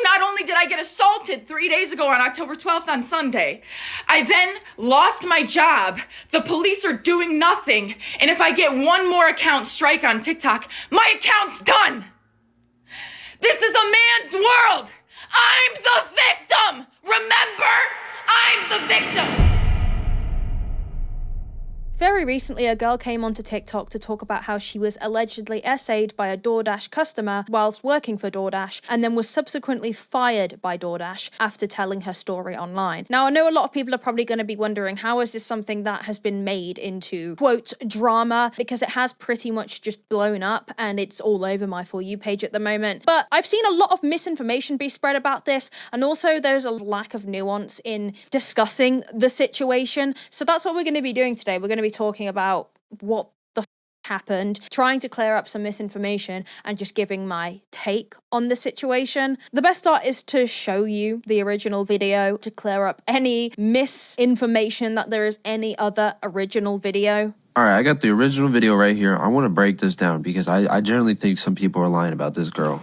you, not only did I get assaulted 3 days ago on October 12th on Sunday, I then lost my job. The police are doing nothing. And if I get one more account strike on TikTok, my account's done. This is a man's world. I'm the victim. Remember, I'm the victim. Very recently, a girl came onto TikTok to talk about how she was allegedly essayed by a DoorDash customer whilst working for DoorDash, and then was subsequently fired by DoorDash after telling her story online. Now, I know a lot of people are probably going to be wondering, how is this something that has been made into, quote, drama? Because it has pretty much just blown up and it's all over my For You page at the moment. But I've seen a lot of misinformation be spread about this, and also there's a lack of nuance in discussing the situation. So that's what we're going to be doing today. We're going to be talking about what the happened, trying to clear up some misinformation, and just giving my take on the situation. The best start is to show you the original video to clear up any misinformation that there is any other original video. All right, I got the original video right here. I want to break this down because I generally think some people are lying about this girl.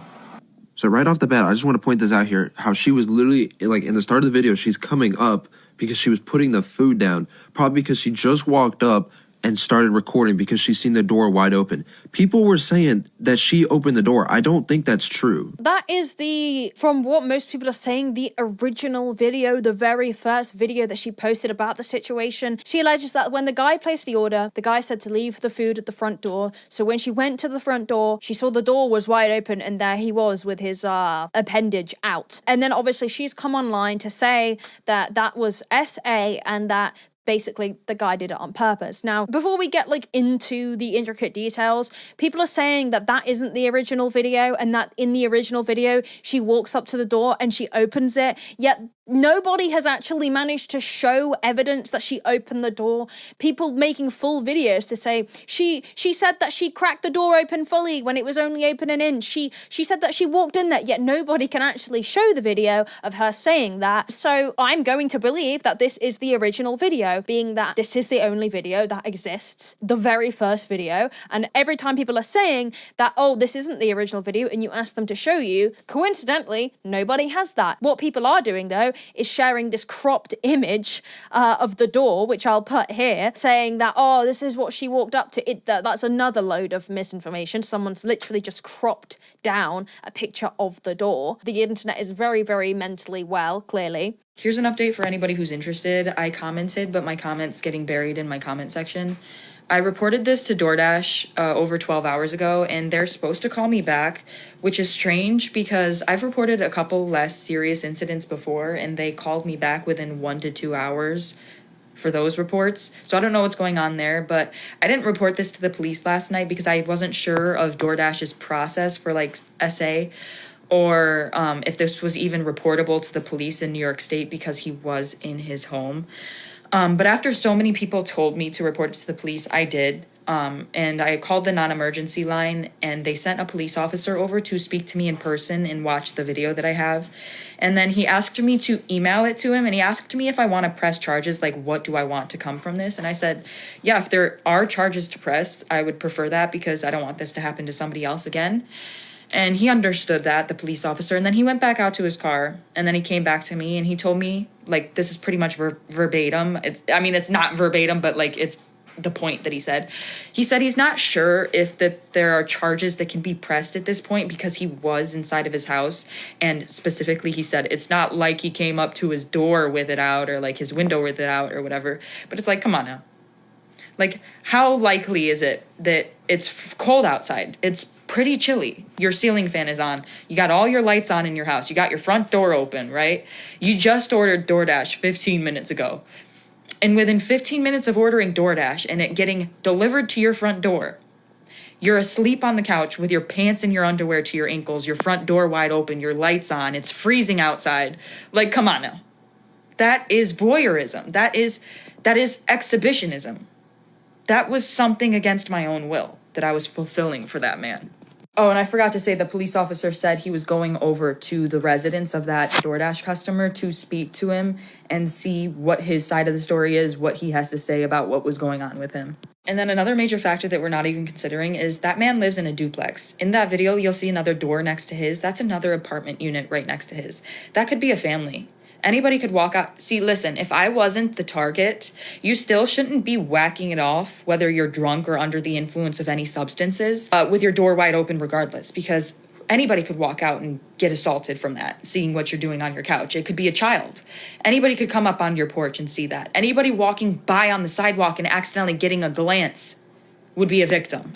So right off the bat, I just want to point this out here, how she was literally, like, in the start of the video, she's coming up because she was putting the food down, probably because she just walked up and started recording because she's seen the door wide open. People were saying that she opened the door. I don't think that's true. That is from what most people are saying, the original video, the very first video that she posted about the situation. She alleges that when the guy placed the order, the guy said to leave the food at the front door. So when she went to the front door, she saw the door was wide open and there he was with his appendage out. And then obviously she's come online to say that that was SA and that basically the guy did it on purpose. Now, before we get into the intricate details, people are saying that that isn't the original video and that in the original video, she walks up to the door and she opens it, yet nobody has actually managed to show evidence that she opened the door. People making full videos to say she said that she cracked the door open fully when it was only open an inch. She said that she walked in there, yet nobody can actually show the video of her saying that. So I'm going to believe that this is the original video, being that this is the only video that exists, the very first video. And every time people are saying that, oh, this isn't the original video, and you ask them to show you, coincidentally, nobody has that. What people are doing though is sharing this cropped image of the door, which I'll put here, saying that, oh, this is what she walked up to. That's another load of misinformation. Someone's literally just cropped down a picture of the door. The internet is very, very mentally well, clearly. Here's an update for anybody who's interested. I commented, but my comment's getting buried in my comment section. I reported this to DoorDash over 12 hours ago, and they're supposed to call me back, which is strange because I've reported a couple less serious incidents before, and they called me back within 1 to 2 hours for those reports. So I don't know what's going on there, but I didn't report this to the police last night because I wasn't sure of DoorDash's process for SA, or if this was even reportable to the police in New York State because he was in his home. But after so many people told me to report it to the police, I did. And I called the non-emergency line, and they sent a police officer over to speak to me in person and watch the video that I have. And then he asked me to email it to him, and he asked me if I want to press charges, like what do I want to come from this? And I said, yeah, if there are charges to press, I would prefer that because I don't want this to happen to somebody else again. And he understood that, the police officer, and then he went back out to his car, and then he came back to me, and he told me, this is pretty much verbatim. It's not verbatim, but, it's the point that he said. He said he's not sure if there are charges that can be pressed at this point because he was inside of his house, and specifically he said it's not like he came up to his door with it out or, his window with it out or whatever, but it's come on now. How likely is it that it's cold outside? It's pretty chilly. Your ceiling fan is on. You got all your lights on in your house. You got your front door open, right? You just ordered DoorDash 15 minutes ago. And within 15 minutes of ordering DoorDash and it getting delivered to your front door, you're asleep on the couch with your pants and your underwear to your ankles, your front door wide open, your lights on, it's freezing outside. Come on now. That is voyeurism. That is exhibitionism. That was something against my own will that I was fulfilling for that man. Oh, and I forgot to say, the police officer said he was going over to the residence of that DoorDash customer to speak to him and see what his side of the story is, what he has to say about what was going on with him. And then another major factor that we're not even considering is that man lives in a duplex. In that video, you'll see another door next to his. That's another apartment unit right next to his. That could be a family. Anybody could walk out. See, listen, if I wasn't the target, you still shouldn't be whacking it off, whether you're drunk or under the influence of any substances, with your door wide open regardless, because anybody could walk out and get assaulted from that, seeing what you're doing on your couch. It could be a child. Anybody could come up on your porch and see that. Anybody walking by on the sidewalk and accidentally getting a glance would be a victim.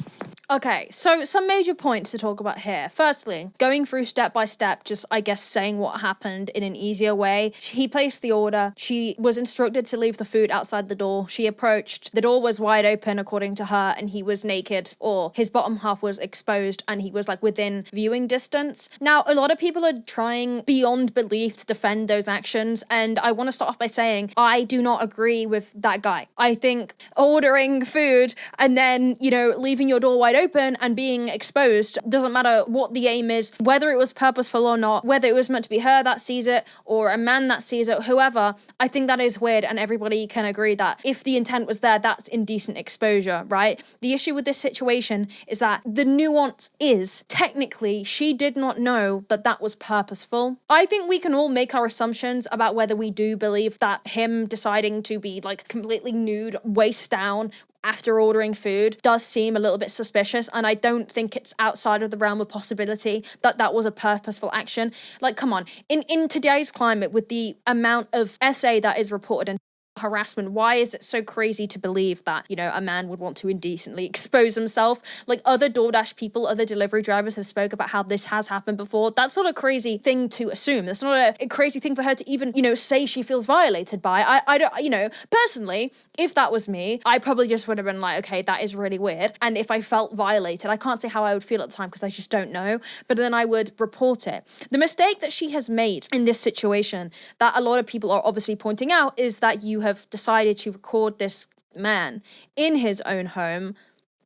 Okay, so some major points to talk about here. Firstly, going through step by step, just, I guess, saying what happened in an easier way. He placed the order. She was instructed to leave the food outside the door. She approached. The door was wide open, according to her, and he was naked, or his bottom half was exposed, and he was, like, within viewing distance. Now, a lot of people are trying beyond belief to defend those actions, and I want to start off by saying I do not agree with that guy. I think ordering food and then, leaving your door wide open and being exposed, doesn't matter what the aim is, whether it was purposeful or not, whether it was meant to be her that sees it or a man that sees it, whoever. I think that is weird, and everybody can agree that if the intent was there, that's indecent exposure, right? The issue with this situation is that the nuance is technically she did not know that that was purposeful. I think we can all make our assumptions about whether we do believe that him deciding to be like completely nude, waist down, after ordering food does seem a little bit suspicious, and I don't think it's outside of the realm of possibility that that was a purposeful action. Like, come on, in today's climate, with the amount of SA that is reported and harassment, why is it so crazy to believe that, a man would want to indecently expose himself? Like, other DoorDash people, other delivery drivers have spoke about how this has happened before. That's not a crazy thing to assume. That's not a crazy thing for her to even, say she feels violated by. I don't, personally, if that was me, I probably just would have been like, okay, that is really weird. And if I felt violated, I can't say how I would feel at the time because I just don't know, but then I would report it. The mistake that she has made in this situation that a lot of people are obviously pointing out is that you have decided to record this man in his own home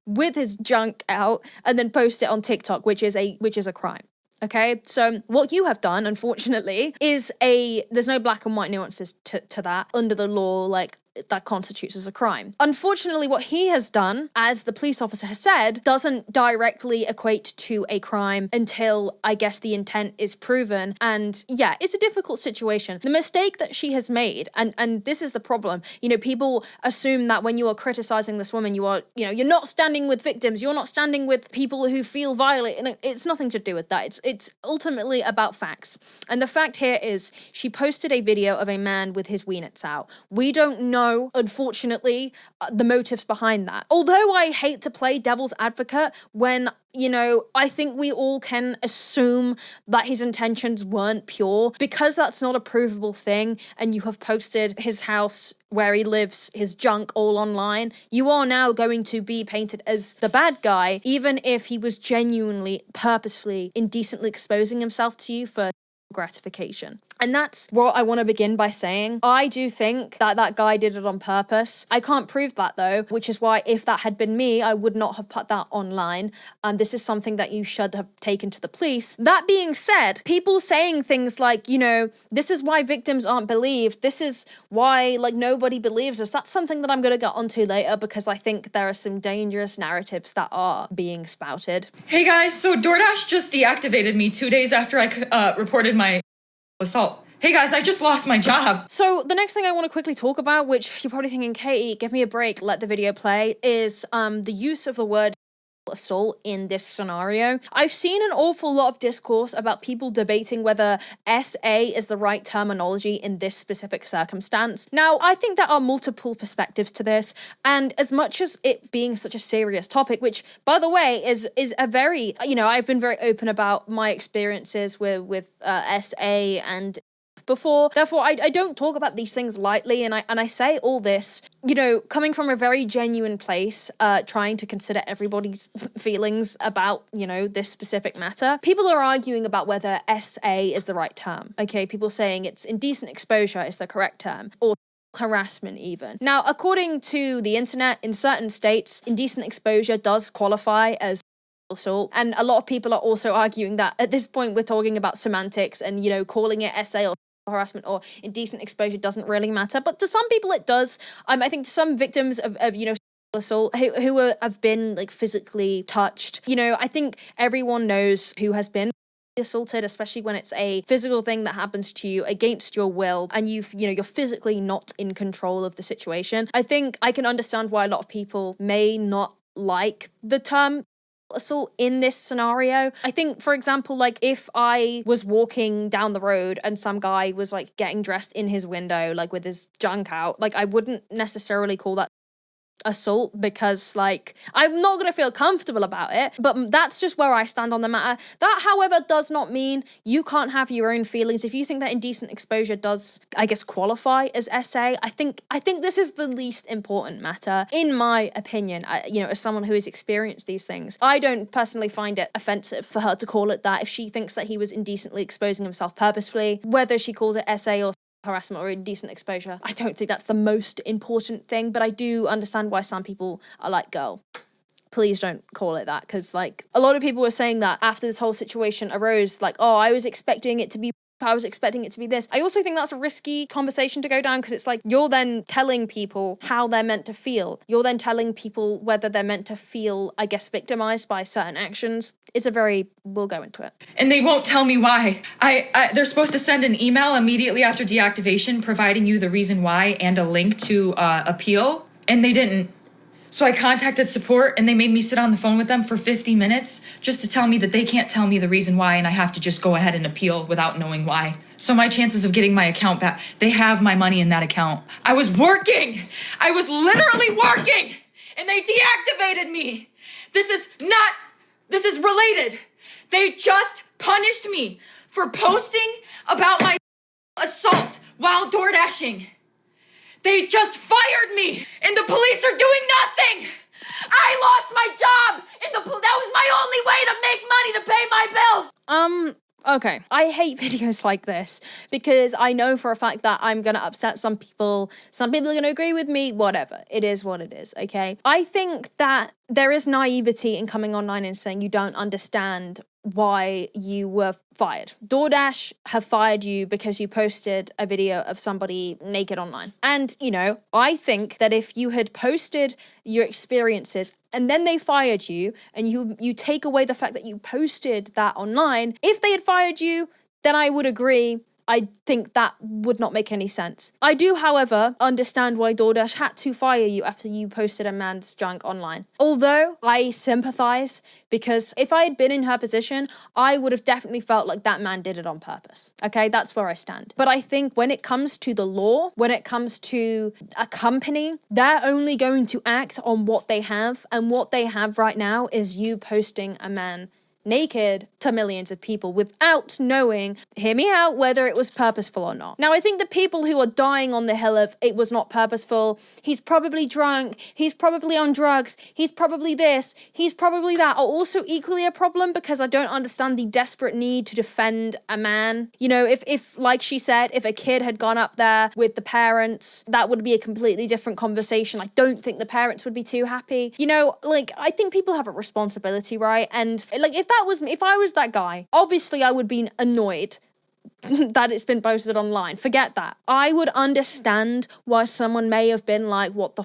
with his junk out and then post it on TikTok, which is a crime. Okay, so what you have done, unfortunately, is there's no black and white nuances to that under the law, like that constitutes as a crime. Unfortunately, what he has done, as the police officer has said, doesn't directly equate to a crime until, I guess, the intent is proven. And yeah, it's a difficult situation. The mistake that she has made, and this is the problem, people assume that when you are criticizing this woman, you are, you're not standing with victims, you're not standing with people who feel violated, and it's nothing to do with that. It's ultimately about facts. And the fact here is she posted a video of a man with his weenets out. We don't know, unfortunately, the motives behind that. Although I hate to play devil's advocate when, I think we all can assume that his intentions weren't pure, because that's not a provable thing, and you have posted his house where he lives, his junk, all online. You are now going to be painted as the bad guy, even if he was genuinely, purposefully, indecently exposing himself to you for gratification. And that's what I want to begin by saying. I do think that that guy did it on purpose. I can't prove that though, which is why if that had been me, I would not have put that online. This is something that you should have taken to the police. That being said, people saying things like, this is why victims aren't believed. This is why, nobody believes us. That's something that I'm going to get onto later, because I think there are some dangerous narratives that are being spouted. Hey guys, so DoorDash just deactivated me 2 days after I reported my assault. Hey guys, I just lost my job. So the next thing I want to quickly talk about, which you're probably thinking, Katie, give me a break, let the video play, is the use of the word assault in this scenario. I've seen an awful lot of discourse about people debating whether SA is the right terminology in this specific circumstance. Now, I think there are multiple perspectives to this, and as much as it being such a serious topic, which, by the way, is a very, I've been very open about my experiences with SA and before. Therefore, I don't talk about these things lightly, and I say all this, coming from a very genuine place, trying to consider everybody's feelings about, this specific matter. People are arguing about whether SA is the right term. Okay, people saying it's indecent exposure is the correct term, or harassment even. Now, according to the internet, in certain states, indecent exposure does qualify as assault, and a lot of people are also arguing that at this point we're talking about semantics, and calling it SA or harassment or indecent exposure doesn't really matter, but to some people it does. I think some victims of assault, who have been like physically touched. You know, I think everyone knows who has been assaulted, especially when it's a physical thing that happens to you against your will and you're physically not in control of the situation. I think I can understand why a lot of people may not like the term assault in this scenario. I think, for example, like if I was walking down the road and some guy was like getting dressed in his window, like with his junk out, like I wouldn't necessarily call that assault, because like I'm not going to feel comfortable about it, but that's just where I stand on the matter. That, however, does not mean you can't have your own feelings. If you think that indecent exposure does, I guess, qualify as SA, I think this is the least important matter, in my opinion. As someone who has experienced these things, I don't personally find it offensive for her to call it that. If she thinks that he was indecently exposing himself purposefully, whether she calls it SA or harassment or indecent exposure, I don't think that's the most important thing, but I do understand why some people are like, girl, please don't call it that, because like a lot of people were saying that after this whole situation arose, like, oh, I was expecting it to be this. I also think that's a risky conversation to go down, because it's like you're then telling people how they're meant to feel. You're then telling people whether they're meant to feel, I guess, victimized by certain actions. We'll go into it. And they won't tell me why. They're supposed to send an email immediately after deactivation providing you the reason why and a link to appeal, and they didn't. So I contacted support and they made me sit on the phone with them for 50 minutes just to tell me that they can't tell me the reason why and I have to just go ahead and appeal without knowing why. So my chances of getting my account back, they have my money in that account. I was working. I was literally working and they deactivated me. This is related. They just punished me for posting about my assault while DoorDashing. They just fired me, and the police are doing nothing. I lost my job, and that was my only way to make money to pay my bills. Okay. I hate videos like this because I know for a fact that I'm going to upset some people. Some people are going to agree with me, whatever. It is what it is, okay? I think that there is naivety in coming online and saying you don't understand why you were fired. DoorDash have fired you because you posted a video of somebody naked online. And, I think that if you had posted your experiences and then they fired you and you take away the fact that you posted that online, if they had fired you, then I would agree. I think that would not make any sense. I do, however, understand why DoorDash had to fire you after you posted a man's junk online. Although I sympathize, because if I had been in her position, I would have definitely felt like that man did it on purpose. Okay, that's where I stand. But I think when it comes to the law, when it comes to a company, they're only going to act on what they have. And what they have right now is you posting a man naked to millions of people without knowing, hear me out, whether it was purposeful or not. Now, I think the people who are dying on the hill of it was not purposeful, he's probably drunk, he's probably on drugs, he's probably this, he's probably that, are also equally a problem, because I don't understand the desperate need to defend a man. If like she said, if a kid had gone up there with the parents, that would be a completely different conversation. I don't think the parents would be too happy. I think people have a responsibility, right? And if I was that guy, obviously I would be annoyed that it's been posted online. Forget that. I would understand why someone may have been like, what the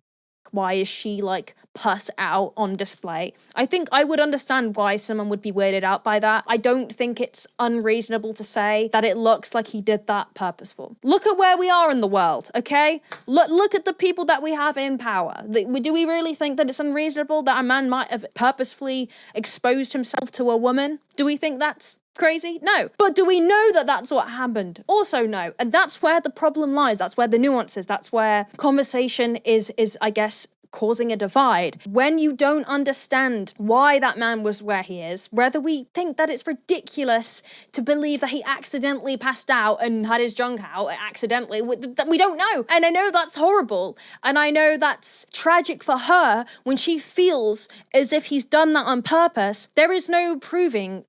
why is she like puss out on display? I think I would understand why someone would be weirded out by that. I don't think it's unreasonable to say that it looks like he did that purposeful. Look at where we are in the world, okay? Look at the people that we have in power. Do we really think that it's unreasonable that a man might have purposefully exposed himself to a woman? Do we think that's crazy? No. But do we know that that's what happened? Also no. And that's where the problem lies. That's where the nuance is. That's where conversation is I guess, causing a divide. When you don't understand why that man was where he is, whether we think that it's ridiculous to believe that he accidentally passed out and had his junk out accidentally, we don't know. And I know that's horrible. And I know that's tragic for her when she feels as if he's done that on purpose. There is no proving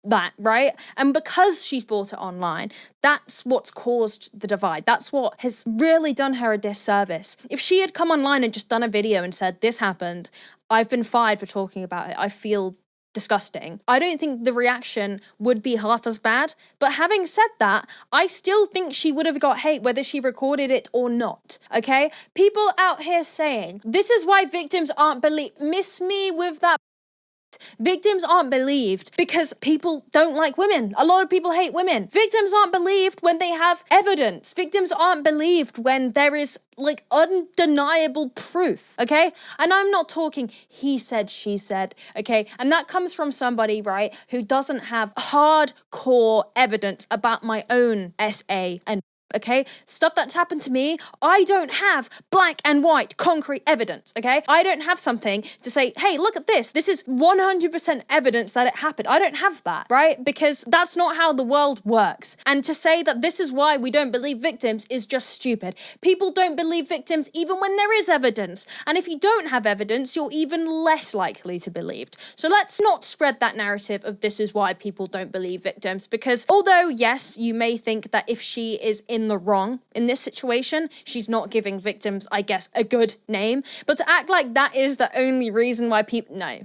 that, right? And because she's bought it online, that's what's caused the divide. That's what has really done her a disservice. If she had come online and just done a video and said, this happened, I've been fired for talking about it, I feel disgusting. I don't think the reaction would be half as bad. But having said that, I still think she would have got hate whether she recorded it or not, okay? People out here saying, this is why victims aren't believed. Miss me with that. Victims aren't believed because people don't like women. A lot of people hate women. Victims aren't believed when they have evidence. Victims aren't believed when there is like undeniable proof, okay? And I'm not talking he said, she said, okay? And that comes from somebody, right, who doesn't have hardcore evidence about my own SA and okay? Stuff that's happened to me, I don't have black and white concrete evidence, okay? I don't have something to say, hey, look at this. This is 100% evidence that it happened. I don't have that, right? Because that's not how the world works. And to say that this is why we don't believe victims is just stupid. People don't believe victims even when there is evidence. And if you don't have evidence, you're even less likely to be believed. So let's not spread that narrative of this is why people don't believe victims, because although, yes, you may think that if she is in the wrong in this situation, she's not giving victims, I guess, a good name. But to act like that is the only reason why people... No.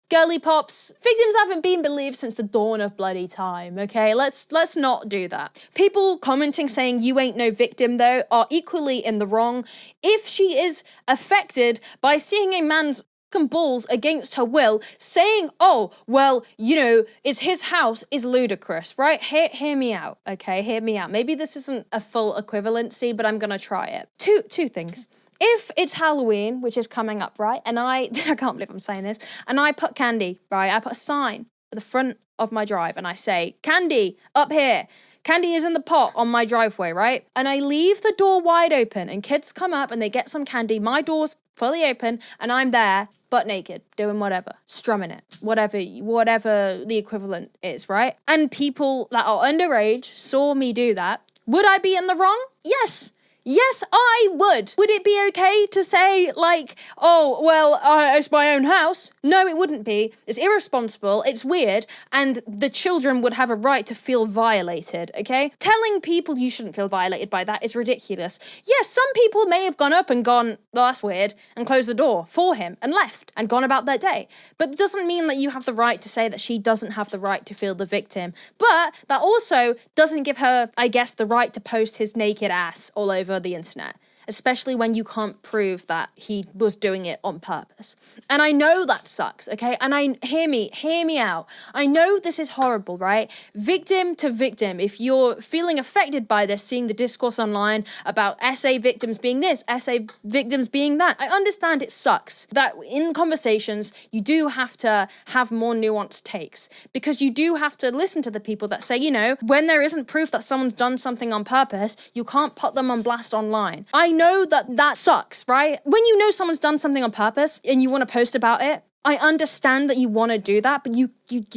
Girly pops, victims haven't been believed since the dawn of bloody time, okay? Let's not do that. People commenting saying you ain't no victim, though, are equally in the wrong. If she is affected by seeing a man's balls against her will, saying, oh, well, you know, it's his house is ludicrous, right? Hear me out, okay? Hear me out. Maybe this isn't a full equivalency, but I'm gonna try it. Two things. If it's Halloween, which is coming up, right, and I can't believe I'm saying this, and I put candy, right, I put a sign at the front of my drive and I say, candy, up here. Candy is in the pot on my driveway, right? And I leave the door wide open and kids come up and they get some candy. My door's fully open and I'm there, butt naked, doing whatever, strumming it, whatever the equivalent is, right? And people that are underage saw me do that. Would I be in the wrong? Yes. Yes, I would. Would it be okay to say, like, oh, well, it's my own house? No, it wouldn't be. It's irresponsible, it's weird, and the children would have a right to feel violated, okay? Telling people you shouldn't feel violated by that is ridiculous. Yes, some people may have gone up and gone, well, that's weird, and closed the door for him and left and gone about their day. But it doesn't mean that you have the right to say that she doesn't have the right to feel the victim. But that also doesn't give her, I guess, the right to post his naked ass all over the internet, especially when you can't prove that he was doing it on purpose. And I know that sucks, okay? And hear me out. I know this is horrible, right? Victim to victim, if you're feeling affected by this, seeing the discourse online about SA victims being this, SA victims being that, I understand it sucks that in conversations, you do have to have more nuanced takes, because you do have to listen to the people that say, you know, when there isn't proof that someone's done something on purpose, you can't put them on blast online. I know that sucks, right? When you know someone's done something on purpose and you want to post about it, I understand that you want to do that, but you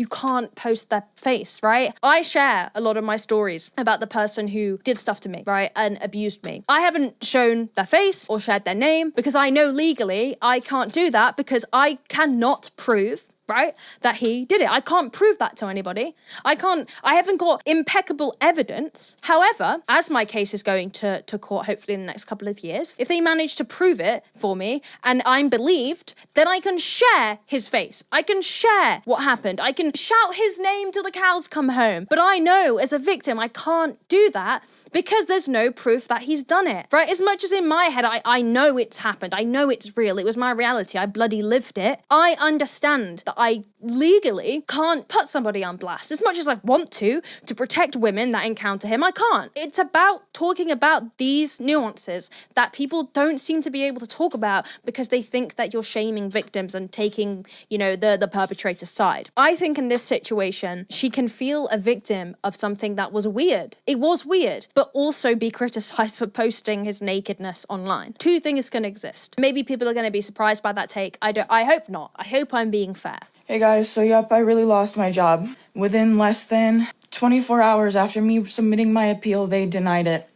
can't post their face, right? I share a lot of my stories about the person who did stuff to me, right, and abused me. I haven't shown their face or shared their name because I know legally I can't do that because I cannot prove, right, that he did it. I can't prove that to anybody. I haven't got impeccable evidence. However, as my case is going to court, hopefully in the next couple of years, if they manage to prove it for me and I'm believed, then I can share his face. I can share what happened. I can shout his name till the cows come home. But I know as a victim, I can't do that because there's no proof that he's done it, right? As much as in my head, I know it's happened. I know it's real. It was my reality. I bloody lived it. I understand that I legally can't put somebody on blast. As much as I want to protect women that encounter him, I can't. It's about talking about these nuances that people don't seem to be able to talk about because they think that you're shaming victims and taking, you know, the perpetrator's side. I think in this situation, she can feel a victim of something that was weird. It was weird, but also be criticized for posting his nakedness online. Two things can exist. Maybe people are going to be surprised by that take. I hope not. I hope I'm being fair. Hey guys, so yep, I really lost my job. Within less than 24 hours after me submitting my appeal, they denied it.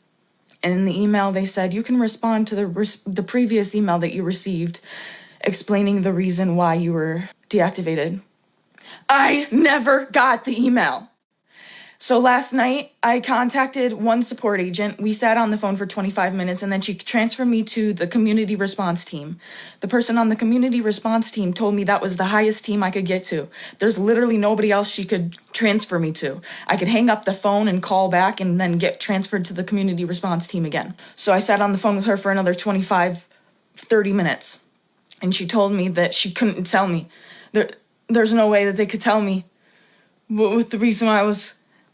And in the email, they said, you can respond to the previous email that you received explaining the reason why you were deactivated. I never got the email. So last night, I contacted one support agent. We sat on the phone for 25 minutes, and then she transferred me to the community response team. The person on the community response team told me that was the highest team I could get to. There's literally nobody else she could transfer me to. I could hang up the phone and call back and then get transferred to the community response team again. So I sat on the phone with her for another 25, 30 minutes. And she told me that she couldn't tell me. There's no way that they could tell me what the reason why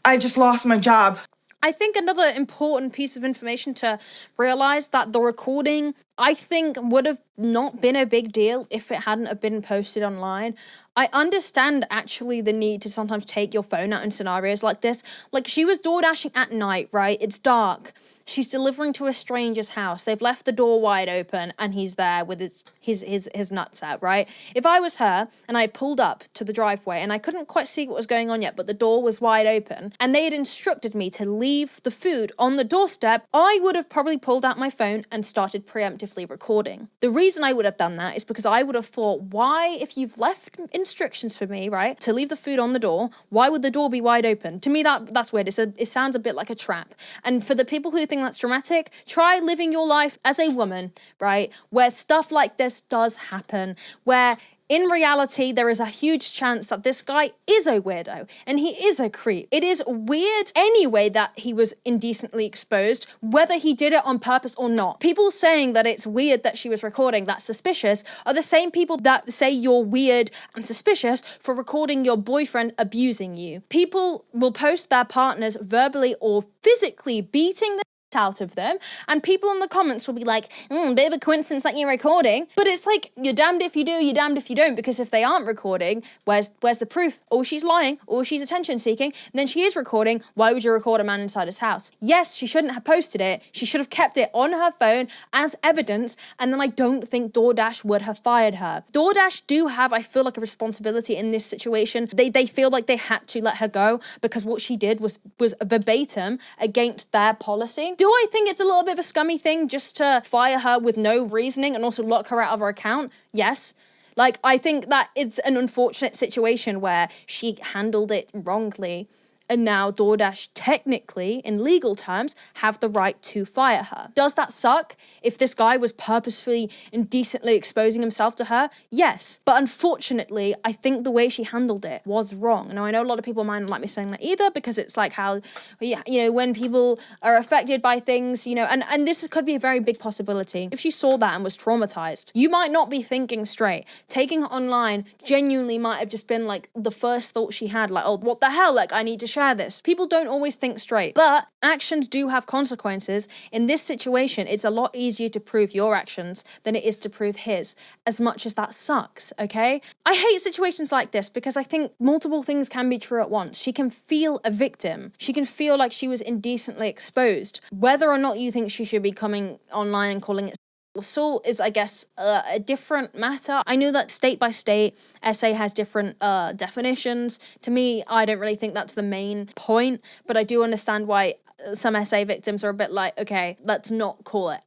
I just lost my job. I think another important piece of information to realize that the recording, I think, would have not been a big deal if it hadn't have been posted online. I understand actually the need to sometimes take your phone out in scenarios like this. Like, she was door dashing at night, right? It's dark. She's delivering to a stranger's house. They've left the door wide open and he's there with his nuts out, right? If I was her and I pulled up to the driveway and I couldn't quite see what was going on yet, but the door was wide open and they had instructed me to leave the food on the doorstep, I would have probably pulled out my phone and started preemptively recording. The reason I would have done that is because I would have thought, why, if you've left instructions for me, right, to leave the food on the door, why would the door be wide open? To me, that's weird. It sounds a bit like a trap. And for the people who think that's dramatic, try living your life as a woman, right, where stuff like this does happen, where in reality, there is a huge chance that this guy is a weirdo and he is a creep. It is weird anyway that he was indecently exposed, whether he did it on purpose or not. People saying that it's weird that she was recording, that's suspicious, are the same people that say you're weird and suspicious for recording your boyfriend abusing you. People will post their partners verbally or physically beating them out of them, and people in the comments will be like, bit of a coincidence that you're recording. But it's like, you're damned if you do, you're damned if you don't, because if they aren't recording, where's the proof? Or she's lying, or she's attention seeking, and then she is recording. Why would you record a man inside his house? Yes, she shouldn't have posted it. She should have kept it on her phone as evidence, and then I don't think DoorDash would have fired her. DoorDash do have, I feel like, a responsibility in this situation. They feel like they had to let her go because what she did was verbatim against their policy. Do I think it's a little bit of a scummy thing just to fire her with no reasoning and also lock her out of her account? Yes. Like, I think that it's an unfortunate situation where she handled it wrongly. And now DoorDash technically, in legal terms, have the right to fire her. Does that suck? If this guy was purposefully indecently exposing himself to her? Yes. But unfortunately, I think the way she handled it was wrong. Now, I know a lot of people might not like me saying that either, because it's like how, when people are affected by things, and this could be a very big possibility. If she saw that and was traumatized, you might not be thinking straight. Taking it online genuinely might have just been like the first thought she had, like, oh, what the hell? Like, I need to share this. People don't always think straight, but actions do have consequences. In this situation, it's a lot easier to prove your actions than it is to prove his, as much as that sucks, okay? I hate situations like this because I think multiple things can be true at once. She can feel a victim. She can feel like she was indecently exposed. Whether or not you think she should be coming online and calling it assault is, I guess, a different matter. I know that state by state, SA has different definitions. To me, I don't really think that's the main point, but I do understand why some SA victims are a bit like, okay, let's not call it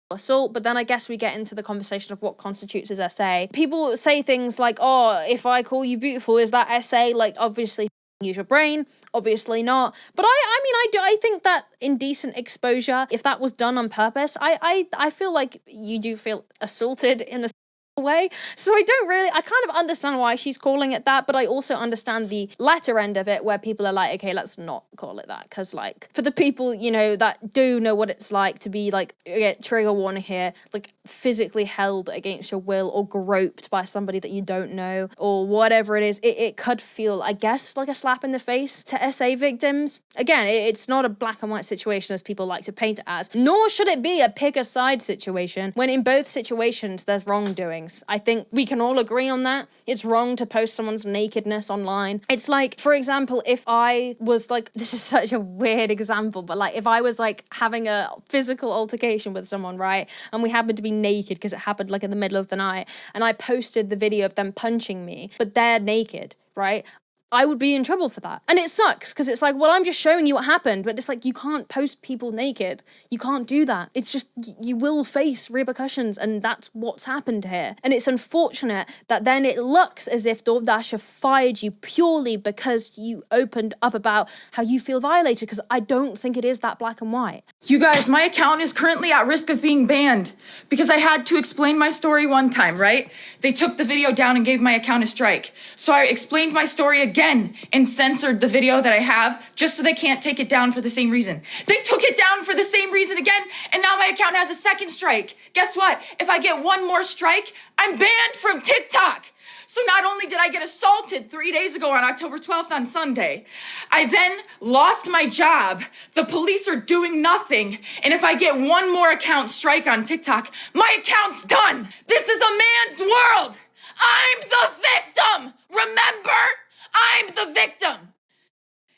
assault. But then I guess we get into the conversation of what constitutes as SA. People say things like, oh, if I call you beautiful, is that SA? Like, obviously, use your brain, obviously not. But I think that indecent exposure, if that was done on purpose, I feel like you do feel assaulted in a way. So I kind of understand why she's calling it that, but I also understand the latter end of it where people are like, okay, let's not call it that, because like for the people that do know what it's like to be like, again, trigger warning here, like physically held against your will or groped by somebody that you don't know or whatever it is, it could feel, I guess, like a slap in the face to SA victims. Again, it's not a black and white situation as people like to paint it as, nor should it be a pick a side situation when in both situations there's wrongdoing. I think we can all agree on that. It's wrong to post someone's nakedness online. It's like, for example, if I was like, this is such a weird example, but like if I was like having a physical altercation with someone, right? And we happened to be naked because it happened like in the middle of the night, and I posted the video of them punching me, but they're naked, right? I would be in trouble for that. And it sucks because it's like, well, I'm just showing you what happened, but it's like, you can't post people naked. You can't do that. It's just, you will face repercussions, and that's what's happened here. And it's unfortunate that then it looks as if DoorDash have fired you purely because you opened up about how you feel violated, because I don't think it is that black and white. You guys, my account is currently at risk of being banned because I had to explain my story one time, right? They took the video down and gave my account a strike. So I explained my story again and censored the video that I have just so they can't take it down for the same reason. They took it down for the same reason again, and now my account has a second strike. Guess what? If I get one more strike, I'm banned from TikTok. So not only did I get assaulted 3 days ago on October 12th on Sunday, I then lost my job. The police are doing nothing. And if I get one more account strike on TikTok, my account's done. This is a man's world. I'm the victim. Remember? I'm the victim.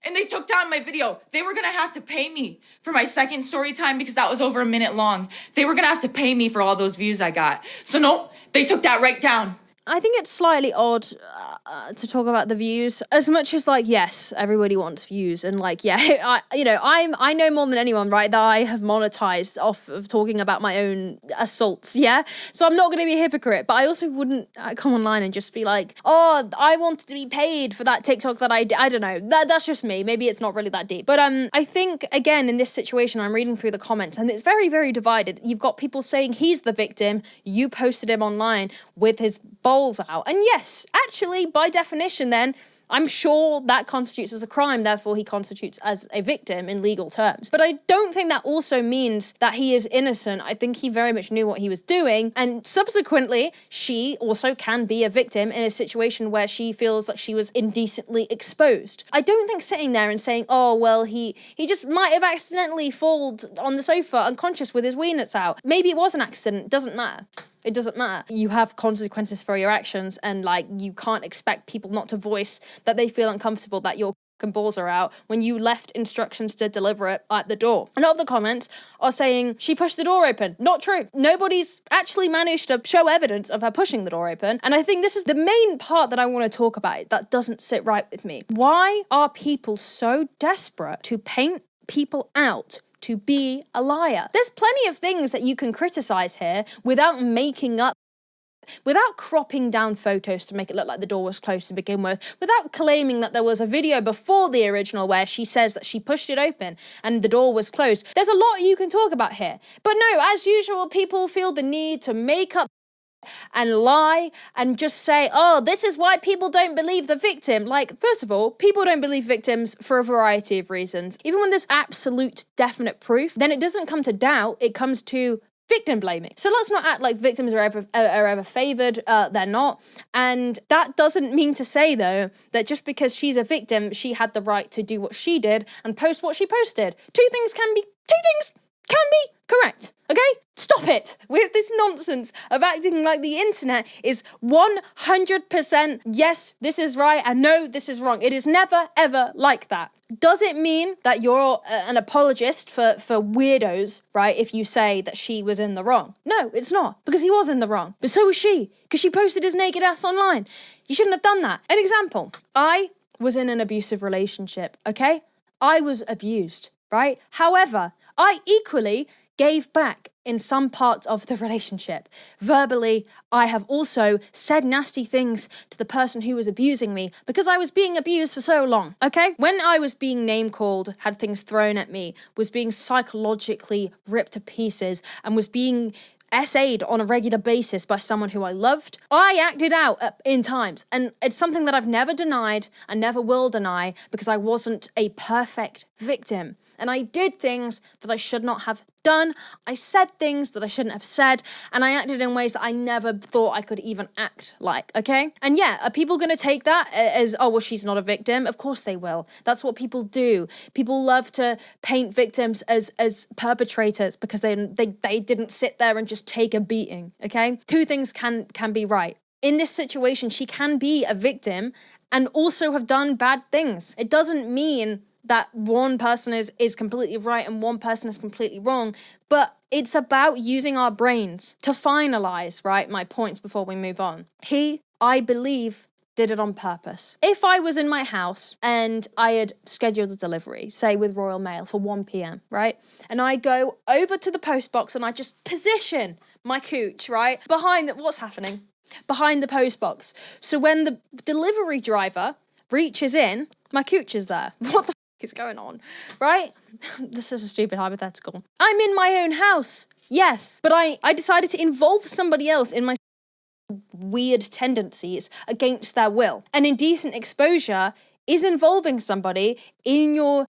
And they took down my video. They were going to have to pay me for my second story time because that was over a minute long. They were going to have to pay me for all those views I got. So no, they took that right down. I think it's slightly odd to talk about the views, as much as like, yes, everybody wants views, and like, yeah, I know more than anyone, right, that I have monetized off of talking about my own assaults, yeah, so I'm not going to be a hypocrite, but I also wouldn't come online and just be like, oh, I wanted to be paid for that TikTok that I don't know, that's just me, maybe it's not really that deep, but I think, again, in this situation, I'm reading through the comments, and it's very, very divided. You've got people saying he's the victim, you posted him online with his balls out, and yes, actually, by definition then, I'm sure that constitutes as a crime, therefore he constitutes as a victim in legal terms. But I don't think that also means that he is innocent. I think he very much knew what he was doing, and subsequently, she also can be a victim in a situation where she feels like she was indecently exposed. I don't think sitting there and saying, oh, well, he just might have accidentally fallen on the sofa unconscious with his weenus out. Maybe it was an accident, doesn't matter. It doesn't matter. You have consequences for your actions, and like, you can't expect people not to voice that they feel uncomfortable that your balls are out when you left instructions to deliver it at the door. A lot of the comments are saying she pushed the door open. Not true. Nobody's actually managed to show evidence of her pushing the door open. And I think this is the main part that I want to talk about that doesn't sit right with me. Why are people so desperate to paint people out to be a liar? There's plenty of things that you can criticize here without making up, without cropping down photos to make it look like the door was closed to begin with, without claiming that there was a video before the original where she says that she pushed it open and the door was closed. There's a lot you can talk about here. But no, as usual, people feel the need to make up and lie and just say, oh, this is why people don't believe the victim. Like, first of all, people don't believe victims for a variety of reasons. Even when there's absolute definite proof, then it doesn't come to doubt, it comes to victim blaming. So let's not act like victims are ever favoured. They're not. And that doesn't mean to say, though, that just because she's a victim, she had the right to do what she did and post what she posted. Two things can be correct. Okay? Stop it with this nonsense of acting like the internet is 100% yes, this is right, and no, this is wrong. It is never, ever like that. Does it mean that you're an apologist for weirdos, right, if you say that she was in the wrong? No, it's not, because he was in the wrong. But so was she, because she posted his naked ass online. You shouldn't have done that. An example, I was in an abusive relationship, okay? I was abused, right? However, I equally gave back in some parts of the relationship. Verbally, I have also said nasty things to the person who was abusing me because I was being abused for so long, okay? When I was being name-called, had things thrown at me, was being psychologically ripped to pieces, and was being essayed on a regular basis by someone who I loved, I acted out in times. And it's something that I've never denied and never will deny because I wasn't a perfect victim. And I did things that I should not have done. I said things that I shouldn't have said. And I acted in ways that I never thought I could even act like, okay? And yeah, are people going to take that as, oh, well, she's not a victim? Of course they will. That's what people do. People love to paint victims as perpetrators because they didn't sit there and just take a beating, okay? Two things can be right. In this situation, she can be a victim and also have done bad things. It doesn't mean that one person is completely right and one person is completely wrong, but it's about using our brains to finalize, right, my points before we move on. I believe did it on purpose. If I was in my house and I had scheduled a delivery, say with Royal Mail for 1 p.m., right? And I go over to the post box and I just position my cooch, right? What's happening? Behind the post box. So when the delivery driver reaches in, my cooch is there. What the is going on, right? This is a stupid hypothetical. I'm in my own house, yes, but I decided to involve somebody else in my weird tendencies against their will. An indecent exposure is involving somebody in your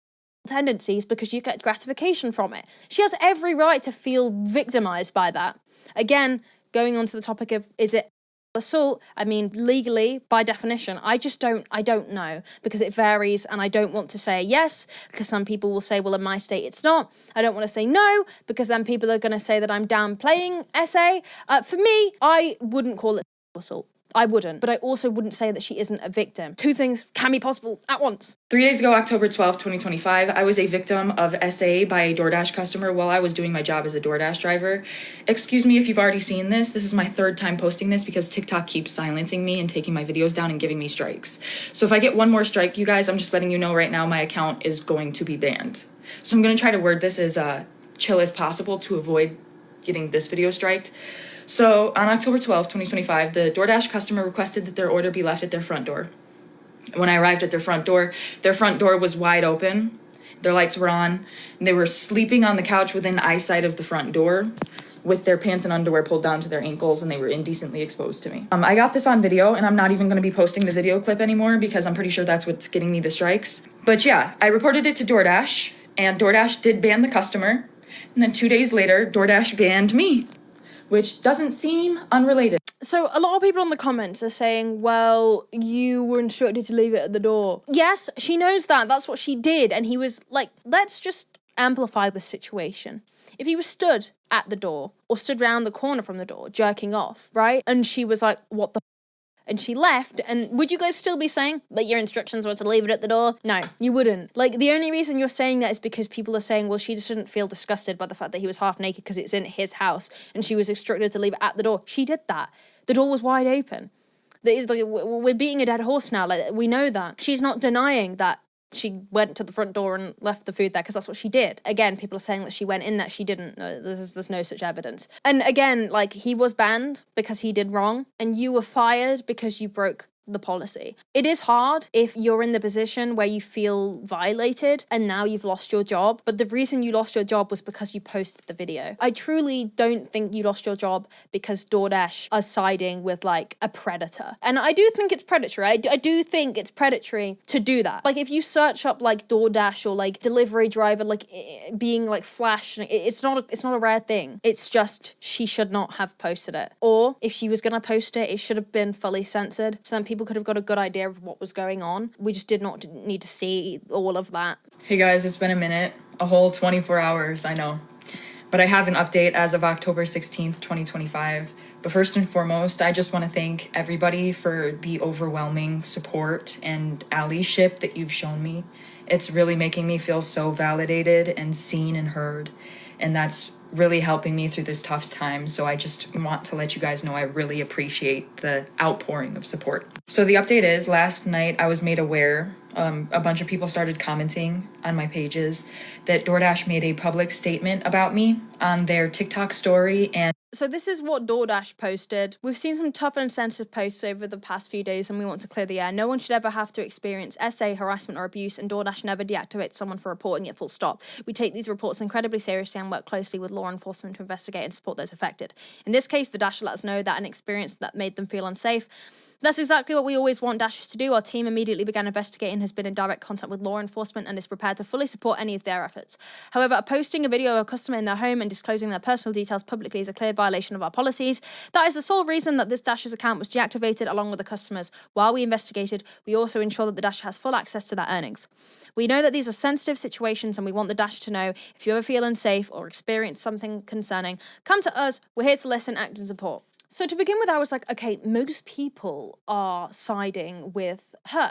tendencies because you get gratification from it. She has every right to feel victimized by that. Again, going on to the topic of, is it assault? I mean, legally, by definition, I don't know, because it varies, and I don't want to say yes, because some people will say, well, in my state, it's not. I don't want to say no, because then people are going to say that I'm downplaying SA. For me, I wouldn't call it assault. I wouldn't, but I also wouldn't say that she isn't a victim. Two things can be possible at once. 3 days ago, October 12th, 2025, I was a victim of SA by a DoorDash customer while I was doing my job as a DoorDash driver. Excuse me if you've already seen this. This is my third time posting this because TikTok keeps silencing me and taking my videos down and giving me strikes. So if I get one more strike, you guys, I'm just letting you know right now my account is going to be banned. So I'm going to try to word this as chill as possible to avoid getting this video striked. So on October 12th, 2025, the DoorDash customer requested that their order be left at their front door. When I arrived at their front door was wide open. Their lights were on. And they were sleeping on the couch within eyesight of the front door with their pants and underwear pulled down to their ankles, and they were indecently exposed to me. I got this on video, and I'm not even going to be posting the video clip anymore because I'm pretty sure that's what's getting me the strikes. But yeah, I reported it to DoorDash, and DoorDash did ban the customer. And then 2 days later, DoorDash banned me, which doesn't seem unrelated. So a lot of people in the comments are saying, well, you were instructed to leave it at the door. Yes, she knows that. That's what she did. And he was like, let's just amplify the situation. If he was stood at the door or stood round the corner from the door, jerking off, right? And she was like, what the and she left, and would you guys still be saying that your instructions were to leave it at the door? No, you wouldn't. Like, the only reason you're saying that is because people are saying, well, she shouldn't feel disgusted by the fact that he was half naked because it's in his house and she was instructed to leave it at the door. She did that. The door was wide open. We're beating a dead horse now. Like, we know that. She's not denying that she went to the front door and left the food there because that's what she did. Again, people are saying that she went in there. She didn't. There's no such evidence. And again, like, he was banned because he did wrong, and you were fired because you broke the policy. It is hard if you're in the position where you feel violated and now you've lost your job, but the reason you lost your job was because you posted the video. I truly don't think you lost your job because DoorDash are siding with like a predator. And I do think it's predatory. I do think it's predatory to do that. Like, if you search up like DoorDash or like delivery driver like being like flash, it's not a rare thing. It's just she should not have posted it. Or if she was gonna post it, it should have been fully censored, so then people could have got a good idea of what was going on. We just did not need to see all of that. Hey guys, it's been a minute. A whole 24 hours, I know. But I have an update as of October 16th, 2025. But first and foremost, I just want to thank everybody for the overwhelming support and allyship that you've shown me. It's really making me feel so validated and seen and heard. And that's really helping me through this tough time. So I just want to let you guys know I really appreciate the outpouring of support. So the update is, last night I was made aware, a bunch of people started commenting on my pages that DoorDash made a public statement about me on their TikTok story. And so this is what DoorDash posted. We've seen some tough and sensitive posts over the past few days, and we want to clear the air. No one should ever have to experience SA, harassment, or abuse, and DoorDash never deactivates someone for reporting it, full stop. We take these reports incredibly seriously and work closely with law enforcement to investigate and support those affected. In this case, the Dash let us know that an experience that made them feel unsafe. That's exactly what we always want Dashers to do. Our team immediately began investigating, has been in direct contact with law enforcement, and is prepared to fully support any of their efforts. However, posting a video of a customer in their home and disclosing their personal details publicly is a clear violation of our policies. That is the sole reason that this Dasher's account was deactivated along with the customers. While we investigated, we also ensure that the Dasher has full access to their earnings. We know that these are sensitive situations, and we want the Dasher to know if you ever feel unsafe or experience something concerning, come to us. We're here to listen, act, and support. So to begin with, I was like, okay, most people are siding with her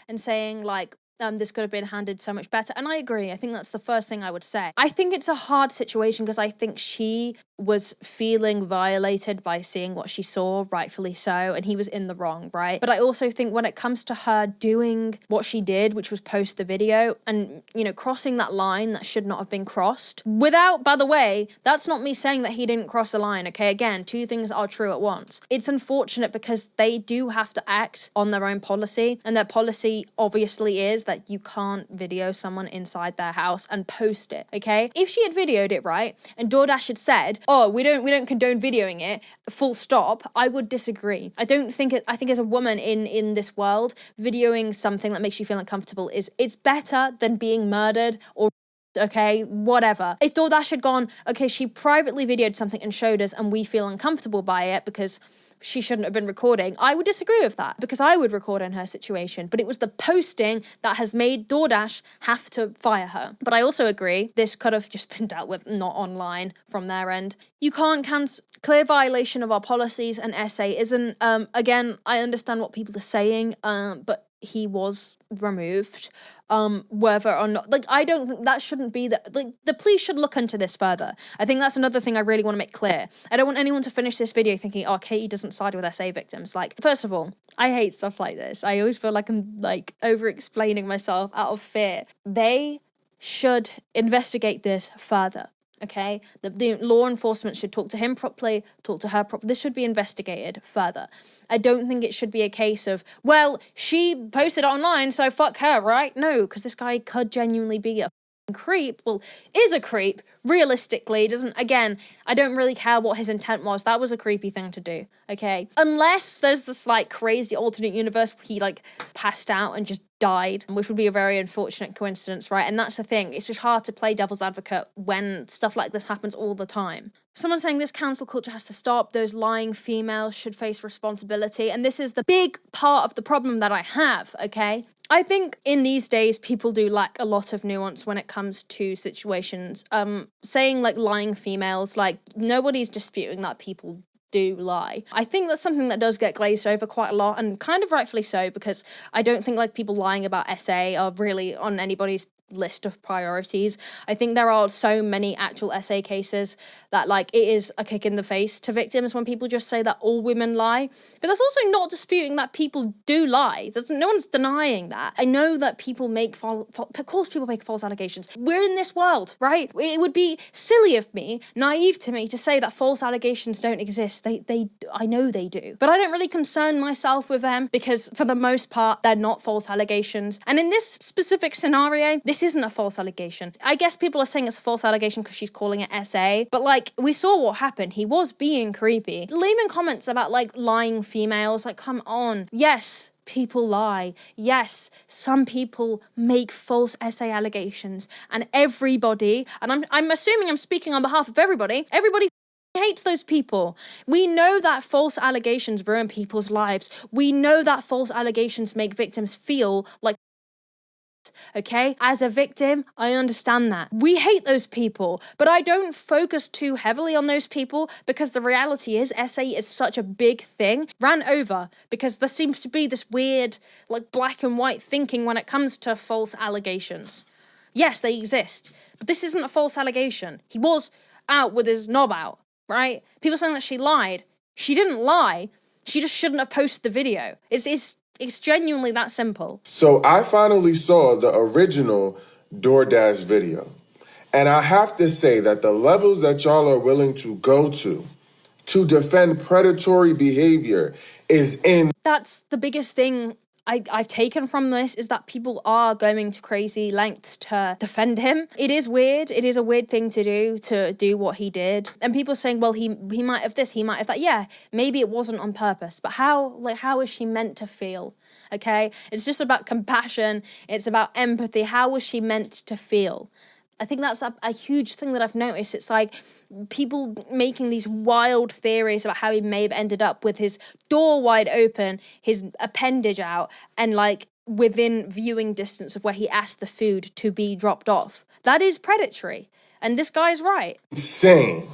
and saying like, this could have been handled so much better. And I agree. I think that's the first thing I would say. I think it's a hard situation because I think she was feeling violated by seeing what she saw, rightfully so, and he was in the wrong, right? But I also think when it comes to her doing what she did, which was post the video and, you know, crossing that line that should not have been crossed without, by the way, that's not me saying that he didn't cross the line, okay? Again, two things are true at once. It's unfortunate because they do have to act on their own policy, and their policy obviously is that you can't video someone inside their house and post it, okay? If she had videoed it, right, and DoorDash had said, oh, we don't condone videoing it, full stop, I would disagree. I think as a woman in this world, videoing something that makes you feel uncomfortable it's better than being murdered or okay, whatever. If DoorDash had gone, okay, she privately videoed something and showed us and we feel uncomfortable by it because she shouldn't have been recording, I would disagree with that because I would record in her situation. But it was the posting that has made DoorDash have to fire her. But I also agree this could have just been dealt with not online from their end. You can't cancel. Clear violation of our policies and essay isn't, again, I understand what people are saying, but he was removed, whether or not, like, I don't think that shouldn't be the police should look into this further. I think that's another thing I really want to make clear. I don't want anyone to finish this video thinking, oh, Katie doesn't side with SA victims. Like, first of all, I hate stuff like this. I always feel like I'm like over explaining myself out of fear. They should investigate this further. Okay, the law enforcement should talk to him properly, talk to her properly. This should be investigated further. I don't think it should be a case of, well, she posted it online, so fuck her, right? No, because this guy could genuinely be a creep. Well, is a creep. Realistically, doesn't, again, I don't really care what his intent was. That was a creepy thing to do, okay? Unless there's this, like, crazy alternate universe where he, like, passed out and just died, which would be a very unfortunate coincidence, right? And that's the thing. It's just hard to play devil's advocate when stuff like this happens all the time. Someone saying this cancel culture has to stop. Those lying females should face responsibility. And this is the big part of the problem that I have, okay? I think in these days, people do lack a lot of nuance when it comes to situations. Saying, like, lying females, like, nobody's disputing that people do lie. I think that's something that does get glazed over quite a lot, and kind of rightfully so, because I don't think, like, people lying about SA are really on anybody's list of priorities. I think there are so many actual SA cases that, like, it is a kick in the face to victims when people just say that all women lie. But that's also not disputing that people do lie. No one's denying that. I know that people make of course people make false allegations. We're in this world, right? It would be silly of me, naive to me, to say that false allegations don't exist. I know they do. But I don't really concern myself with them because for the most part, they're not false allegations. And in this specific scenario, this isn't a false allegation. I guess people are saying it's a false allegation because she's calling it SA, but, like, we saw what happened. He was being creepy. Leaving comments about, like, lying females, like, come on. Yes, people lie. Yes, some people make false SA allegations, and everybody, and I'm assuming I'm speaking on behalf of everybody hates those people. We know that false allegations ruin people's lives. We know that false allegations make victims feel like, okay? As a victim, I understand that. We hate those people, but I don't focus too heavily on those people because the reality is SA is such a big thing. Ran over because there seems to be this weird, like, black and white thinking when it comes to false allegations. Yes, they exist, but this isn't a false allegation. He was out with his knob out, right? People saying that she lied. She didn't lie. She just shouldn't have posted the video. It's genuinely that simple. So I finally saw the original DoorDash video. And I have to say that the levels that y'all are willing to go to defend predatory behavior is in. That's the biggest thing I've taken from this, is that people are going to crazy lengths to defend him. It is weird. It is a weird thing to do what he did. And people saying, well, he might have this, he might have that. Yeah, maybe it wasn't on purpose, but how is she meant to feel? Okay, it's just about compassion. It's about empathy. How was she meant to feel? I think that's a huge thing that I've noticed. It's like people making these wild theories about how he may have ended up with his door wide open, his appendage out, and, like, within viewing distance of where he asked the food to be dropped off. That is predatory. And this guy's right. Insane.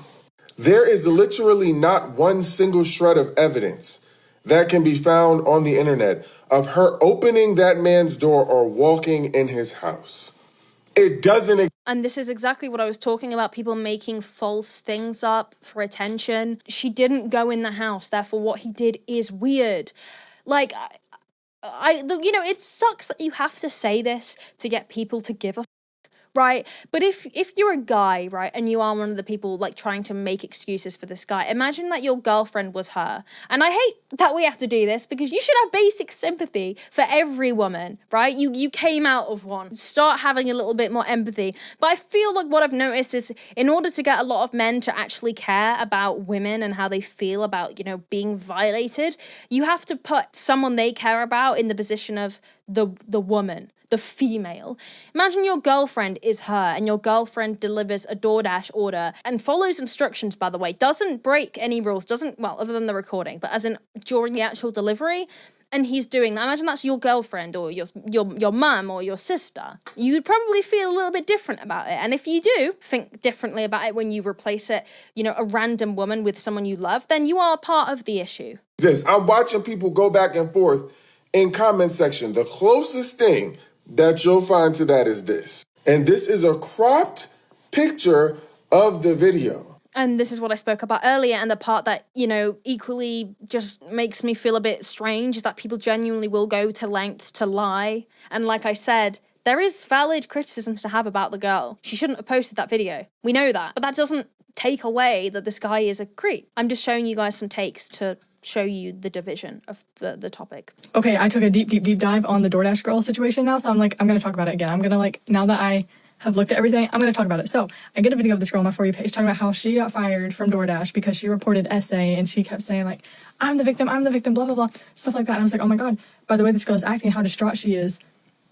There is literally not one single shred of evidence that can be found on the internet of her opening that man's door or walking in his house. It doesn't. And this is exactly what I was talking about, people making false things up for attention. She didn't go in the house, therefore what he did is weird. Like, it sucks that you have to say this to get people to give a right? But if you're a guy, right, and you are one of the people, like, trying to make excuses for this guy, imagine that your girlfriend was her. And I hate that we have to do this, because you should have basic sympathy for every woman, right? You came out of one. Start having a little bit more empathy. But I feel like what I've noticed is, in order to get a lot of men to actually care about women and how they feel about, being violated, you have to put someone they care about in the position of the woman, the female. Imagine your girlfriend is her, and your girlfriend delivers a DoorDash order and follows instructions, by the way, doesn't break any rules, other than the recording, but as in during the actual delivery, and he's doing that. Imagine that's your girlfriend or your mum or your sister. You'd probably feel a little bit different about it. And if you do think differently about it when you replace it, a random woman with someone you love, then you are part of the issue. I'm watching people go back and forth in comment section. The closest thing that you'll find to that is this. And this is a cropped picture of the video. And this is what I spoke about earlier, and the part that, equally just makes me feel a bit strange is that people genuinely will go to lengths to lie. And like I said, there is valid criticisms to have about the girl. She shouldn't have posted that video. We know that. But that doesn't take away that this guy is a creep. I'm just showing you guys some takes to show you the division of the topic. Okay, I took a deep dive on the DoorDash girl situation now, so I'm going to talk about it again. I'm going to, now that I have looked at everything, I'm going to talk about it. So, I get a video of this girl on my For You page talking about how she got fired from DoorDash because she reported SA, and she kept saying, like, I'm the victim, blah, blah, blah, stuff like that. And I was like, oh my God, by the way this girl is acting, how distraught she is,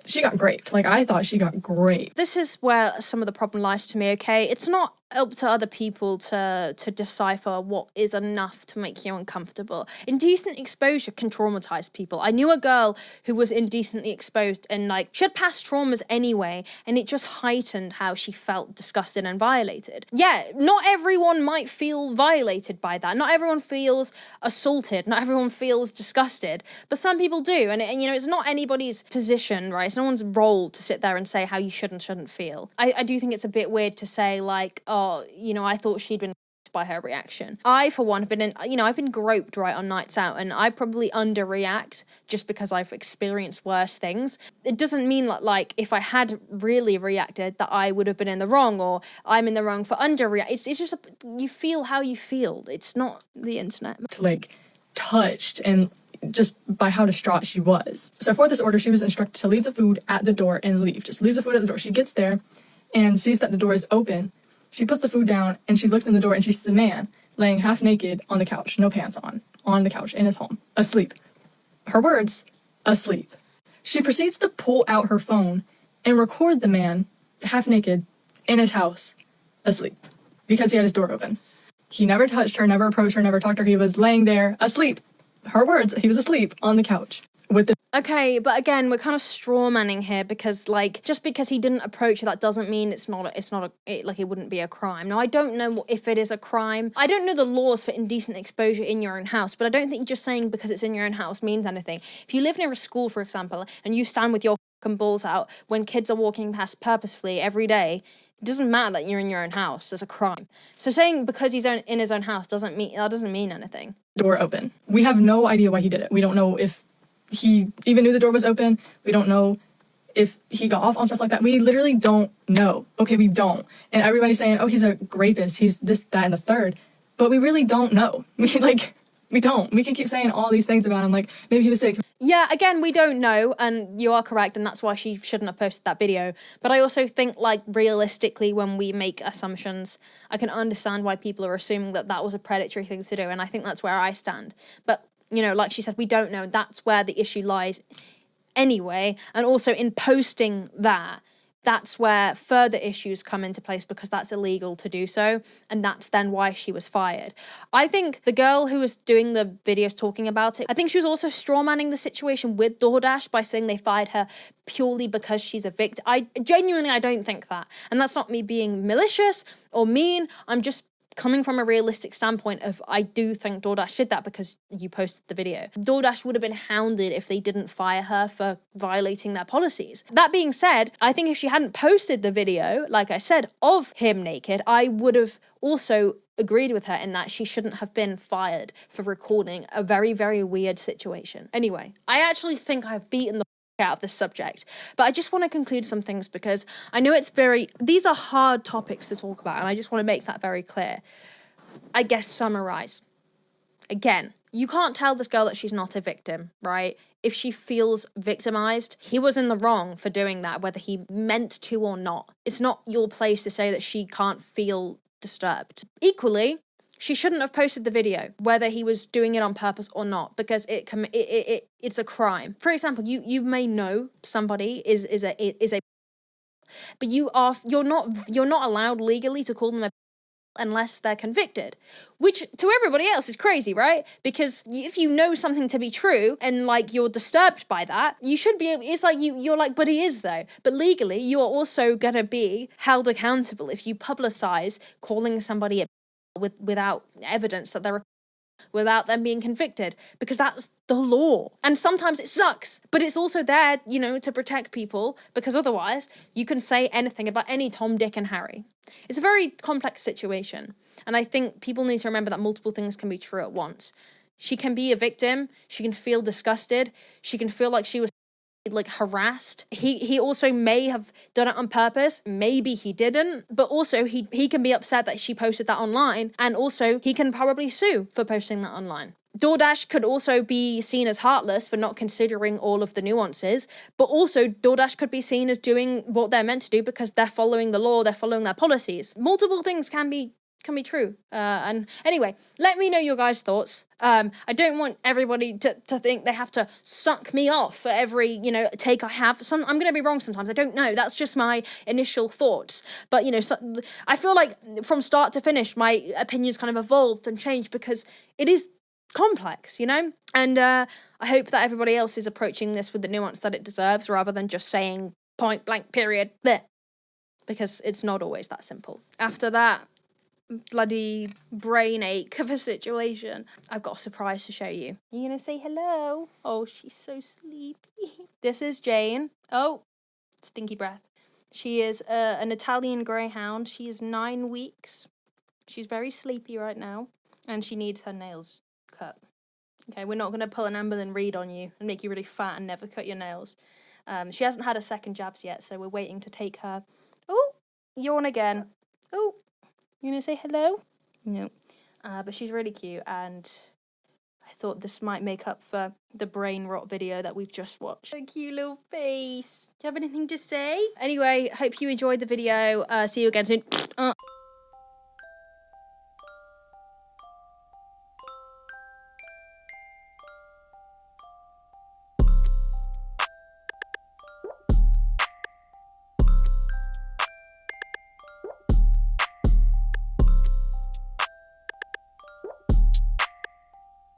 she got raped. Like, I thought she got raped. This is where some of the problem lies to me, okay? It's not up to other people to decipher what is enough to make you uncomfortable. Indecent exposure can traumatize people. I knew a girl who was indecently exposed, and, like, she had past traumas anyway, and it just heightened how she felt disgusted and violated. Yeah, not everyone might feel violated by that. Not everyone feels assaulted. Not everyone feels disgusted. But some people do, and it's not anybody's position, right? It's no one's role to sit there and say how you should and shouldn't feel. I do think it's a bit weird to say, like, oh, I thought she'd been by her reaction. I, for one, have been I've been groped, right, on nights out, and I probably underreact just because I've experienced worse things. It doesn't mean that, like, if I had really reacted, that I would have been in the wrong, or I'm in the wrong for underreact. It's just, you feel how you feel. It's not the internet. Like, touched, and just by how distraught she was. So for this order, she was instructed to leave the food at the door and leave. Just leave the food at the door. She gets there and sees that the door is open. She puts the food down, and she looks in the door, and she sees the man laying half naked on the couch, no pants on the couch in his home, asleep. Her words, asleep. She proceeds to pull out her phone and record the man, half naked, in his house, asleep, because he had his door open. He never touched her, never approached her, never talked to her. He was laying there, asleep. Her words, he was asleep on the couch with the... Okay, but again, we're kind of straw manning here, because, like, just because he didn't approach her, that doesn't mean it wouldn't be a crime. Now, I don't know if it is a crime. I don't know the laws for indecent exposure in your own house, but I don't think just saying because it's in your own house means anything. If you live near a school, for example, and you stand with your fucking balls out when kids are walking past purposefully every day, it doesn't matter that you're in your own house. There's a crime. So saying because he's in his own house doesn't mean anything. Door open. We have no idea why he did it. We don't know if he even knew the door was open. We don't know if he got off on stuff like that. We literally don't know. Okay, we don't. And everybody's saying, oh, he's a rapist. He's this, that, and the third. But we really don't know. We don't. We can keep saying all these things about him, like, maybe he was sick. Yeah, again, we don't know, and you are correct, and that's why she shouldn't have posted that video. But I also think, like, realistically, when we make assumptions, I can understand why people are assuming that that was a predatory thing to do, and I think that's where I stand. But, like she said, we don't know. That's where the issue lies anyway, and also in posting that, that's where further issues come into place, because that's illegal to do so, and that's then why she was fired. I think the girl who was doing the videos talking about it, I think she was also strawmanning the situation with DoorDash by saying they fired her purely because she's a victim. I don't think that, and that's not me being malicious or mean. I'm just coming from a realistic standpoint of, I do think DoorDash did that because you posted the video. DoorDash would have been hounded if they didn't fire her for violating their policies. That being said, I think if she hadn't posted the video, like I said, of him naked, I would have also agreed with her in that she shouldn't have been fired for recording a very, very weird situation. Anyway, I actually think I've beaten the out of this subject, but I just want to conclude some things because I know these are hard topics to talk about, and I just want to make that very clear. I guess summarize. Again, you can't tell this girl that she's not a victim, right? If she feels victimized, he was in the wrong for doing that, whether he meant to or not. It's not your place to say that she can't feel disturbed. Equally, she shouldn't have posted the video, whether he was doing it on purpose or not, because it's a crime. For example, you may know somebody is a, but you're not allowed legally to call them a unless they're convicted, which to everybody else is crazy, right? Because if you know something to be true and like you're disturbed by that, you should be able, it's like you're like, but he is though. But legally, you're also gonna be held accountable if you publicize calling somebody a without evidence that they're without them being convicted, because that's the law. And sometimes it sucks, but it's also there, to protect people, because otherwise you can say anything about any Tom, Dick and Harry. It's a very complex situation. And I think people need to remember that multiple things can be true at once. She can be a victim. She can feel disgusted. She can feel like she was harassed. He also may have done it on purpose. Maybe he didn't, but also he can be upset that she posted that online, and also he can probably sue for posting that online. DoorDash could also be seen as heartless for not considering all of the nuances, but also DoorDash could be seen as doing what they're meant to do because they're following the law, they're following their policies. Multiple things can be true. And anyway, let me know your guys' thoughts. I don't want everybody to think they have to suck me off for every, take I have. I'm going to be wrong sometimes. I don't know. That's just my initial thoughts. But, I feel like from start to finish, my opinions kind of evolved and changed because it is complex, And I hope that everybody else is approaching this with the nuance that it deserves rather than just saying point blank period, bleh, because it's not always that simple. After that bloody brain ache of a situation, I've got a surprise to show you. You gonna say hello? Oh, she's so sleepy. This is Jane. Oh, stinky breath. She is an Italian greyhound. She is 9 weeks. She's very sleepy right now, and she needs her nails cut. Okay, we're not gonna pull an Amber and Reed on you and make you really fat and never cut your nails. She hasn't had her second jabs yet, so we're waiting to take her. Oh, yawn again. Oh. You gonna say hello? No. But she's really cute, and I thought this might make up for the brain rot video that we've just watched. A cute little face. Do you have anything to say? Anyway, hope you enjoyed the video. See you again soon.